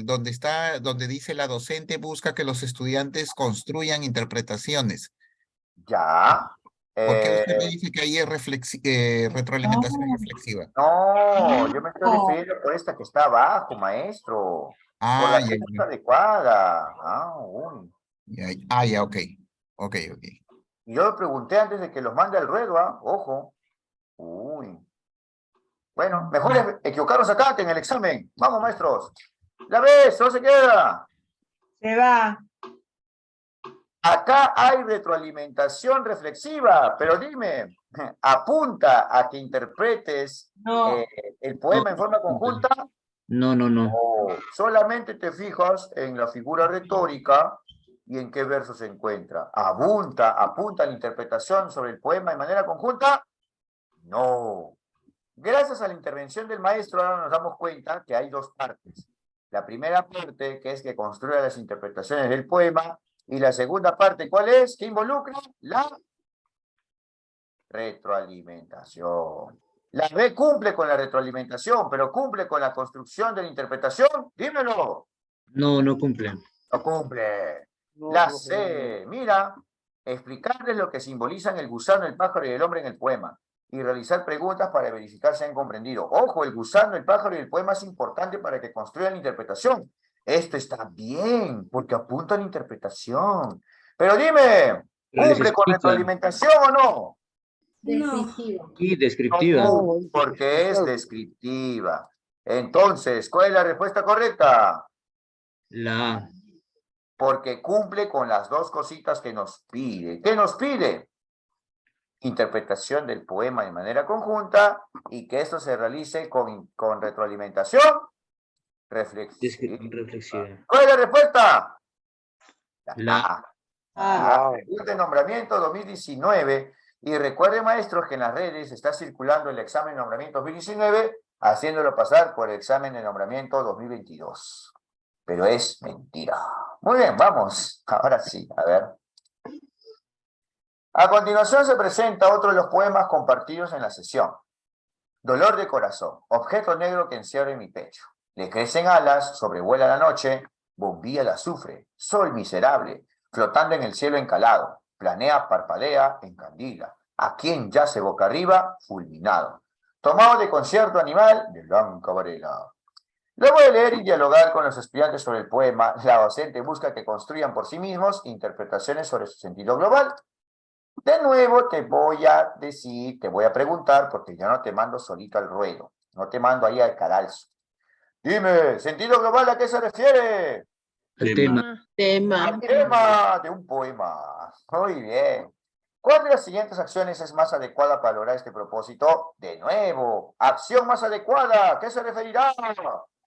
B: donde dice la docente busca que los estudiantes construyan interpretaciones.
A: Ya.
B: ¿Por qué usted me dice que ahí es retroalimentación reflexiva?
A: No, yo me estoy refiriendo por esta que está abajo, maestro. Por
B: Ah,
A: la
B: ya,
A: pregunta adecuada. Uy.
B: ya, ok. Ok.
A: Y yo le pregunté antes de que los mande al ruedo, ojo. Uy. Bueno, mejor es equivocarnos acá que en el examen. Vamos, maestros. La vez, no se queda.
C: Se va.
A: Acá hay retroalimentación reflexiva, pero dime, ¿apunta a que interpretes
C: No.
A: el poema en forma conjunta?
F: No.
A: O solamente te fijas en la figura retórica y en qué verso se encuentra. ¿Apunta a la interpretación sobre el poema de manera conjunta? No. Gracias a la intervención del maestro, ahora nos damos cuenta que hay dos partes. La primera parte, que es que construye las interpretaciones del poema, y la segunda parte, ¿cuál es? ¿Qué involucra? La retroalimentación. La B cumple con la retroalimentación, pero cumple con la construcción de la interpretación. Dímelo.
F: No cumple.
A: No cumple. La C, mira, explicarles lo que simbolizan el gusano, el pájaro y el hombre en el poema y realizar preguntas para verificar si han comprendido. Ojo, el gusano, el pájaro y el poema es importante para que construyan la interpretación. Esto está bien, porque apunta a la interpretación. Pero dime,
F: Pero les
A: ¿cumple con
F: explica.
A: retroalimentación o no?
C: Descriptivo.
F: Y
A: No
F: descriptiva.
A: cumple, porque es descriptiva. Entonces, ¿cuál es la respuesta correcta?
F: La A.
A: Porque cumple con las dos cositas que nos pide. ¿Qué nos pide? Interpretación del poema de manera conjunta y que esto se realice con retroalimentación reflexiva.
F: Reflexiva.
A: ¿Cuál es la respuesta?
F: La
A: Pregunta de nombramiento 2019. Y recuerden, maestros, que en las redes está circulando el examen de nombramiento 2019, haciéndolo pasar por el examen de nombramiento 2022. Pero es mentira. Muy bien, vamos. Ahora sí, a ver. A continuación se presenta otro de los poemas compartidos en la sesión. Dolor de corazón, objeto negro que encierra en mi pecho. Le crecen alas, sobrevuela la noche, bombilla de azufre, sol miserable, flotando en el cielo encalado, planea, parpadea, encandila. A quien yace boca arriba, fulminado. Tomado de concierto animal de Blanca Varela. Luego de leer y dialogar con los estudiantes sobre el poema, la docente busca que construyan por sí mismos interpretaciones sobre su sentido global. De nuevo te voy a decir, te voy a preguntar, porque yo no te mando solito al ruedo, no te mando ahí al cadalso. Dime, ¿sentido global a qué se refiere?
F: el tema.
A: Al tema de un poema. Muy bien. ¿Cuál de las siguientes acciones es más adecuada para lograr este propósito? De nuevo, acción más adecuada, ¿a qué se referirá?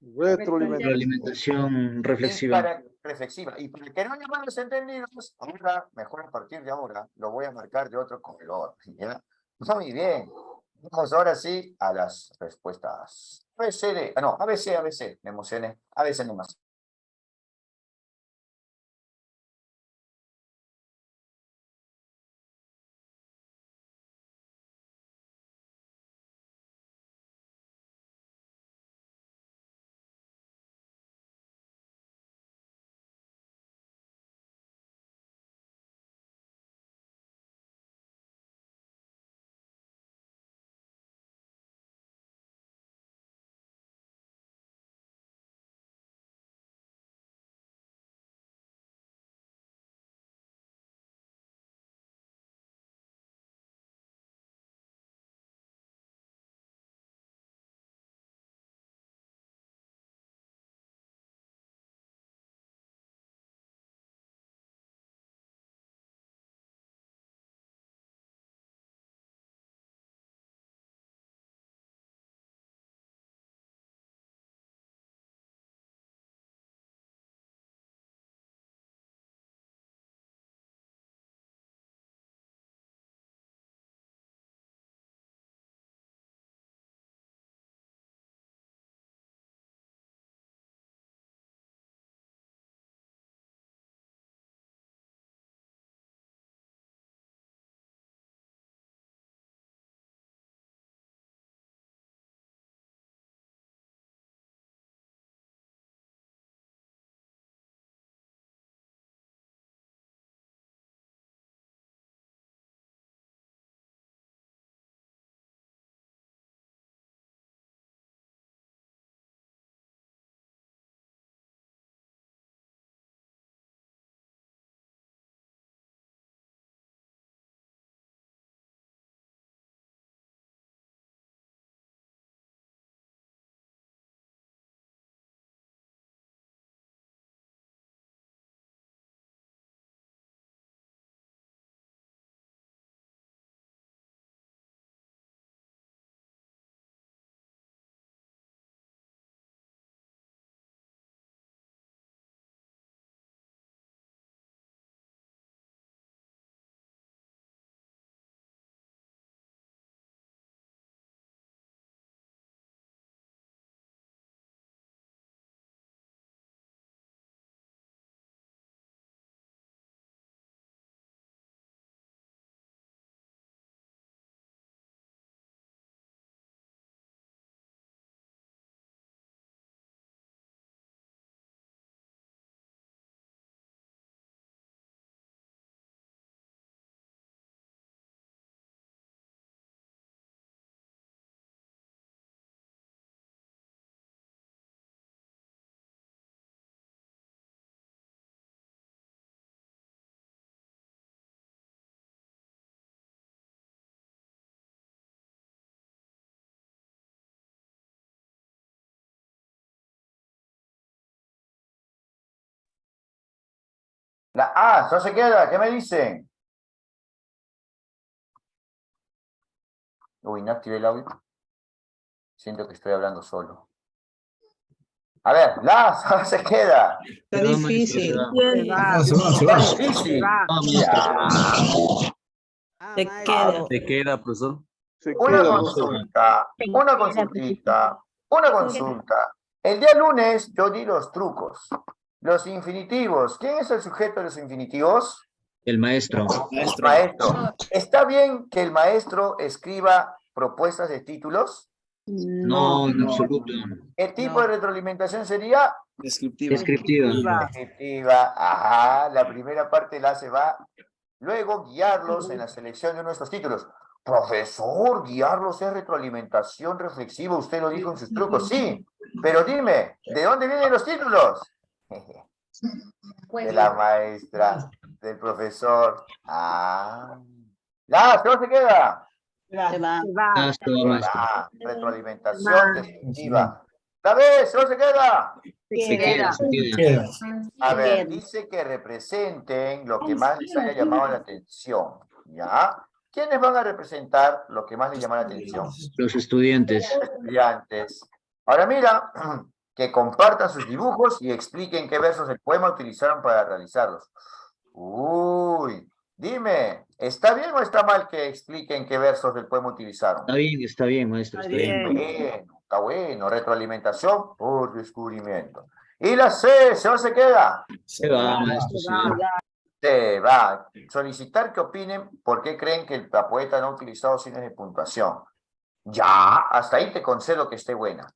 F: Retroalimentación reflexiva.
A: Reflexiva. Y para que no haya malos entendidos, ahora, mejor a partir de ahora, lo voy a marcar de otro color. ¿Ya? Muy bien. Vamos ahora sí a las respuestas. ABCD. No, ABC, me emocioné. ABC nomás. La A, no se queda, ¿qué me dicen? Uy, no activé el audio. Siento que estoy hablando solo. A ver, la A, se queda.
G: Está difícil.
A: Está difícil.
E: Se queda.
H: Se queda, profesor.
A: Una consultita. El día lunes yo di los trucos. Los infinitivos. ¿Quién es el sujeto de los infinitivos?
F: El maestro.
A: Maestro. ¿Está bien que el maestro escriba propuestas de títulos?
F: No, en absoluto.
A: ¿Qué tipo de retroalimentación sería?
F: Descriptiva.
A: Descriptiva. Ajá, la primera parte la hace va. Luego, guiarlos en la selección de nuestros títulos. Profesor, guiarlos es retroalimentación reflexiva. Usted lo dijo en sus trucos. Sí, pero dime, ¿de dónde vienen los títulos? De la maestra, del profesor. Ah. ¿No se queda?
G: Se va.
A: Retroalimentación descriptiva. ¿La ves? ¿No se queda?
F: Se queda.
A: A ver, dice que representen lo que más les haya llamado la atención. ¿Ya? ¿Quiénes van a representar lo que más les llama la atención?
F: Los estudiantes.
A: Estudiantes. Ahora mira, que compartan sus dibujos y expliquen qué versos del poema utilizaron para realizarlos. Uy, dime, ¿está bien o está mal que expliquen qué versos del poema utilizaron?
F: Está bien, maestro, está bien.
A: Bueno, está bueno. Retroalimentación por descubrimiento. Y la C, ¿no se queda?
F: Se va, maestro, se va.
A: Se va. Solicitar que opinen por qué creen que la poeta no ha utilizado signos de puntuación. Ya, hasta ahí te concedo que esté buena.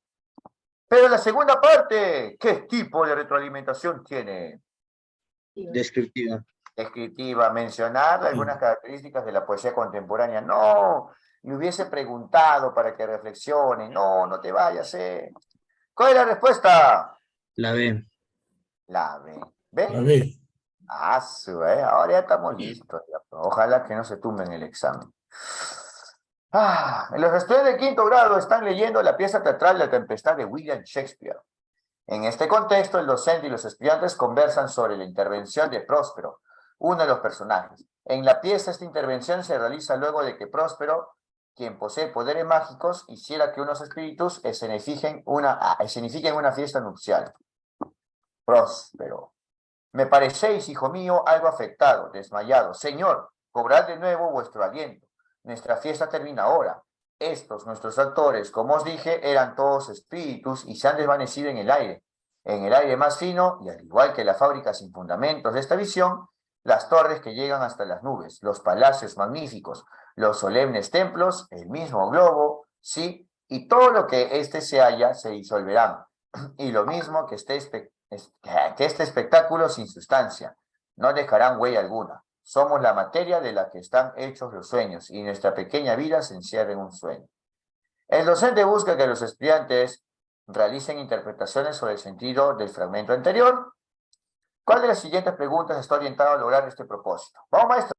A: Pero la segunda parte, ¿qué tipo de retroalimentación tiene?
F: Descriptiva.
A: Descriptiva, mencionar algunas características de la poesía contemporánea. No, le hubiese preguntado para que reflexione. No, no te vayas, ¿Cuál es la respuesta?
F: La B.
A: La B. ¿Ven? Ahora ya estamos listos. Ojalá que no se tumben el examen. Los estudiantes de quinto grado están leyendo la pieza teatral La Tempestad de William Shakespeare. En este contexto, el docente y los estudiantes conversan sobre la intervención de Próspero, uno de los personajes. En la pieza, esta intervención se realiza luego de que Próspero, quien posee poderes mágicos, hiciera que unos espíritus escenifiquen una fiesta nupcial. Próspero. Me parecéis, hijo mío, algo afectado, desmayado. Señor, cobrad de nuevo vuestro aliento. Nuestra fiesta termina ahora. Estos, nuestros actores, como os dije, eran todos espíritus y se han desvanecido en el aire más fino, y al igual que la fábrica sin fundamentos de esta visión, las torres que llegan hasta las nubes, los palacios magníficos, los solemnes templos, el mismo globo, sí, y todo lo que éste se halla se disolverán. Y lo mismo que este espectáculo sin sustancia, no dejarán huella alguna. Somos la materia de la que están hechos los sueños, y nuestra pequeña vida se encierra en un sueño. El docente busca que los estudiantes realicen interpretaciones sobre el sentido del fragmento anterior. ¿Cuál de las siguientes preguntas está orientada a lograr este propósito? Vamos, maestro.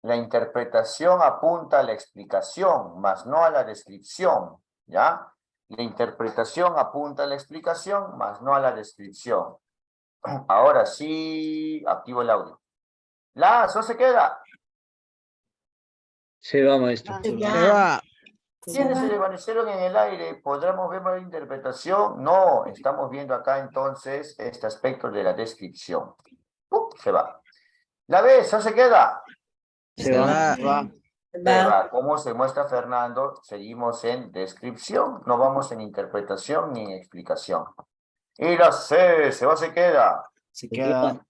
A: La interpretación apunta a la explicación, más no a la descripción, ¿ya? La interpretación apunta a la explicación, más no a la descripción. Ahora sí, activo el audio. ¿Eso se queda?
F: Se va, maestro.
G: Se va.
A: ¿Quiénes se desvanecieron en el aire? ¿Podremos ver la interpretación? No, estamos viendo acá entonces este aspecto de la descripción. Se va. ¿La ves? ¿Eso se queda?
F: Se va.
A: Se va. Como se muestra Fernando, seguimos en descripción, no vamos en interpretación ni en explicación. Y la C, ¿se va o se queda?
F: Se queda.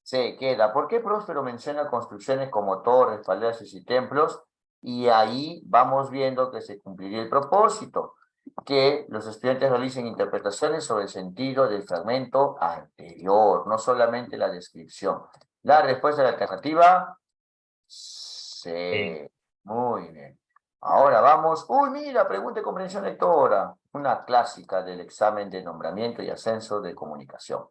A: Se queda. ¿Por qué Próspero menciona construcciones como torres, palacios y templos? Y ahí vamos viendo que se cumpliría el propósito, que los estudiantes realicen interpretaciones sobre el sentido del fragmento anterior, no solamente la descripción. La respuesta de la alternativa, sí. Muy bien. Ahora vamos. Uy, mira, pregunta de comprensión lectora. Una clásica del examen de nombramiento y ascenso de comunicación.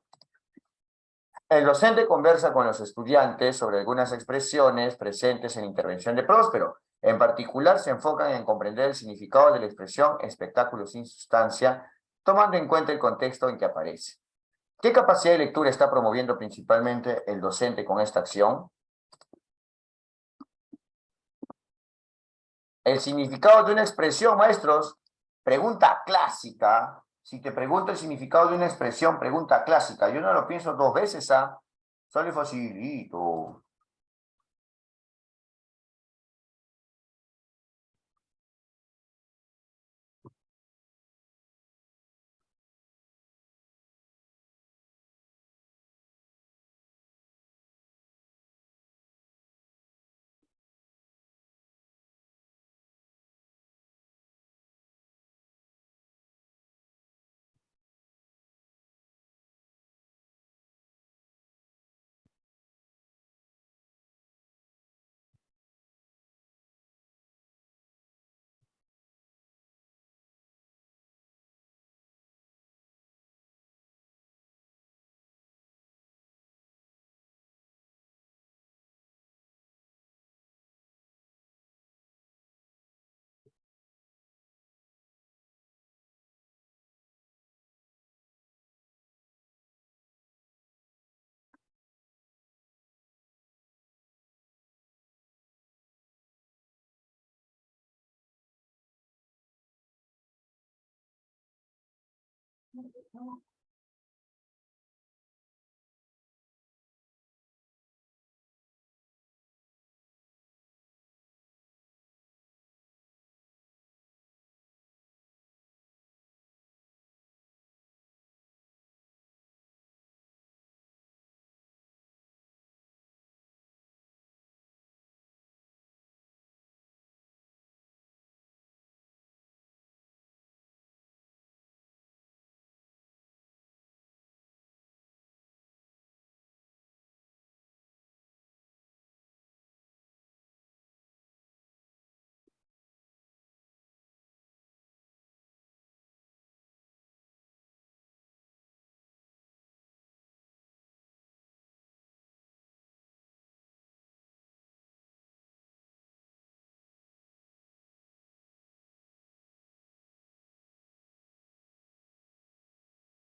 A: El docente conversa con los estudiantes sobre algunas expresiones presentes en intervención de Próspero. En particular, se enfocan en comprender el significado de la expresión espectáculo sin sustancia, tomando en cuenta el contexto en que aparece. ¿Qué capacidad de lectura está promoviendo principalmente el docente con esta acción? El significado de una expresión, maestros, pregunta clásica. Si te pregunto el significado de una expresión, pregunta clásica. Yo no lo pienso dos veces, ¿ah? Sale facilito.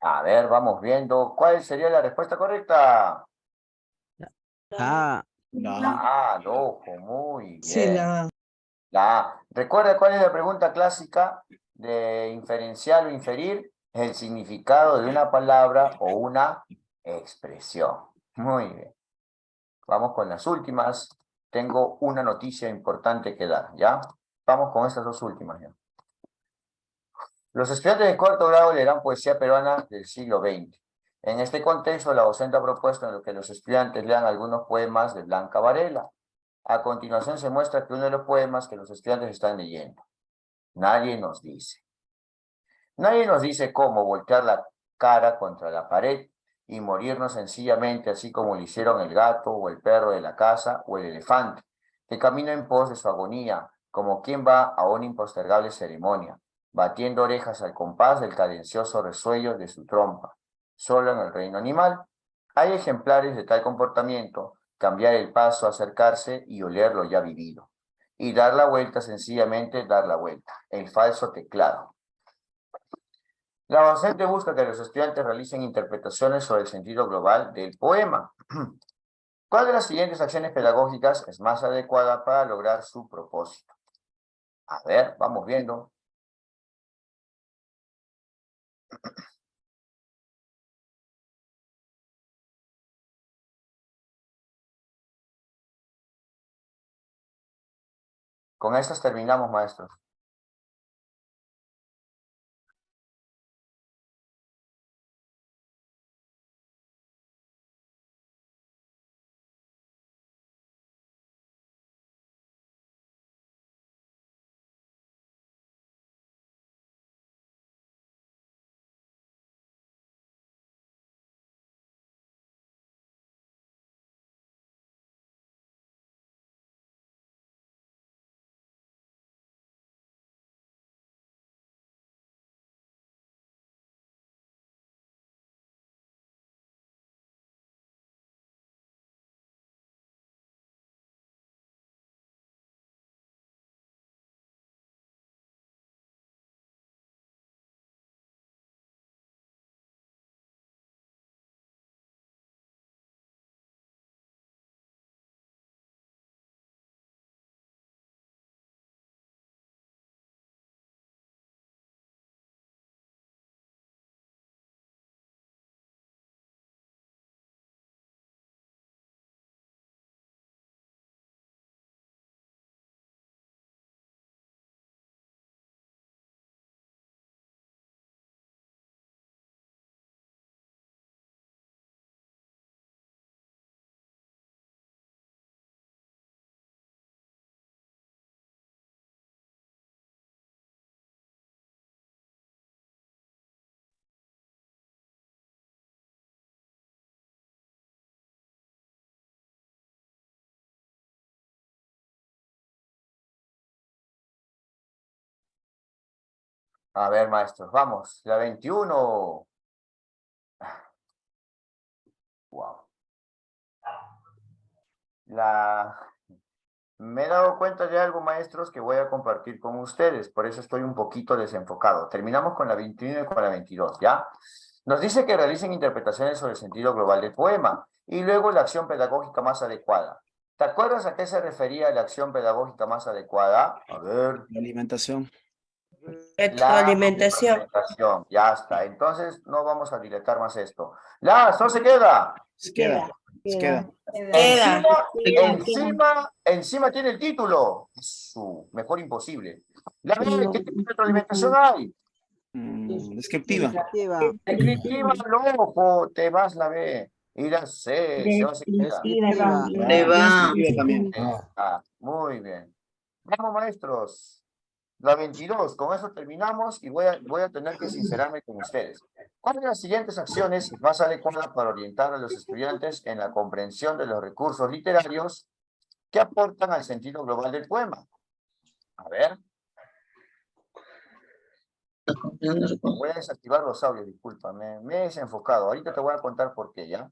A: A ver, vamos viendo. ¿Cuál sería la respuesta correcta?
G: Ah.
A: La A, ojo, muy bien.
G: Sí, la
A: La A. ¿Recuerda cuál es la pregunta clásica de inferencial o inferir? El significado de una palabra o una expresión. Muy bien. Vamos con las últimas. Tengo una noticia importante que dar, ¿ya? Vamos con estas dos últimas, ¿ya? Los estudiantes de cuarto grado leerán poesía peruana del siglo XX. En este contexto, la docente ha propuesto que los estudiantes lean algunos poemas de Blanca Varela. A continuación se muestra que uno de los poemas que los estudiantes están leyendo. Nadie nos dice. Nadie nos dice cómo voltear la cara contra la pared y morirnos sencillamente así como lo hicieron el gato o el perro de la casa o el elefante, que camina en pos de su agonía, como quien va a una impostergable ceremonia, batiendo orejas al compás del cadencioso resuello de su trompa. Solo en el reino animal hay ejemplares de tal comportamiento, cambiar el paso, acercarse y oler lo ya vivido. Y dar la vuelta, sencillamente dar la vuelta. El falso teclado. La docente busca que los estudiantes realicen interpretaciones sobre el sentido global del poema. ¿Cuál de las siguientes acciones pedagógicas es más adecuada para lograr su propósito? A ver, vamos viendo. Con estas terminamos, maestros. A ver, maestros, vamos. La 21. Wow. Me he dado cuenta de algo, maestros, que voy a compartir con ustedes. Por eso estoy un poquito desenfocado. Terminamos con la 21 y con la 22, ¿ya? Nos dice que realicen interpretaciones sobre el sentido global del poema. Y luego la acción pedagógica más adecuada. ¿Te acuerdas a qué se refería la acción pedagógica más adecuada? A ver.
F: La alimentación.
A: La
E: Retroalimentación.
A: alimentación, ya está. Entonces no vamos a dilatar más esto. No se queda.
F: Se queda. Se queda.
E: Queda.
A: Encima tiene el título. Su mejor imposible. ¿Qué tipo de retroalimentación hay?
F: Descriptiva.
A: Descriptiva, loco, te vas la B. Y la C, se va a queda.
G: Descriptiva.
F: Descriptiva también.
A: Muy bien. Vamos, maestros. La 22, con eso terminamos y voy a tener que sincerarme con ustedes. ¿Cuál de las siguientes acciones es más adecuada para orientar a los estudiantes en la comprensión de los recursos literarios que aportan al sentido global del poema? A ver. Voy a desactivar los audios, disculpa, me he desenfocado. Ahorita te voy a contar por qué, ¿ya?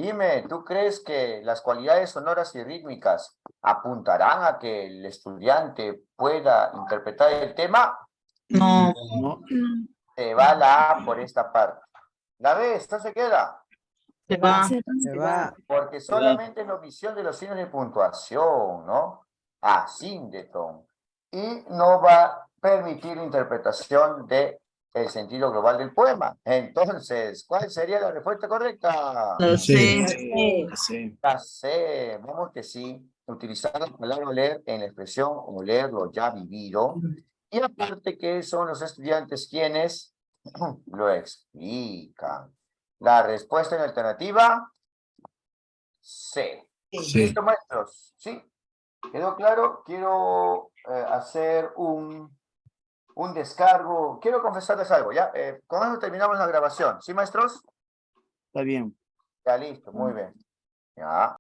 A: Dime, ¿tú crees que las cualidades sonoras y rítmicas apuntarán a que el estudiante pueda interpretar el tema?
H: No.
F: No.
A: Se va la A por esta parte. La B, ¿esto se queda?
H: Se va.
G: Se va.
A: Porque solamente es la omisión de los signos de puntuación, ¿no? Asíndeton. Y no va a permitir la interpretación de el sentido global del poema. Entonces, ¿cuál sería la respuesta correcta?
H: La C.
F: Sí.
A: La C, vamos que sí. Utilizar la palabra oler en la expresión oler lo ya vivido. Y aparte que son los estudiantes quienes lo explican. La respuesta en alternativa, C. ¿Listo, maestros? ¿Sí? ¿Quedó claro? Quiero hacer un descargo. Quiero confesarles algo, ¿ya? Con eso terminamos la grabación. ¿Sí, maestros?
F: Está bien.
A: Ya, listo, muy bien. Ya.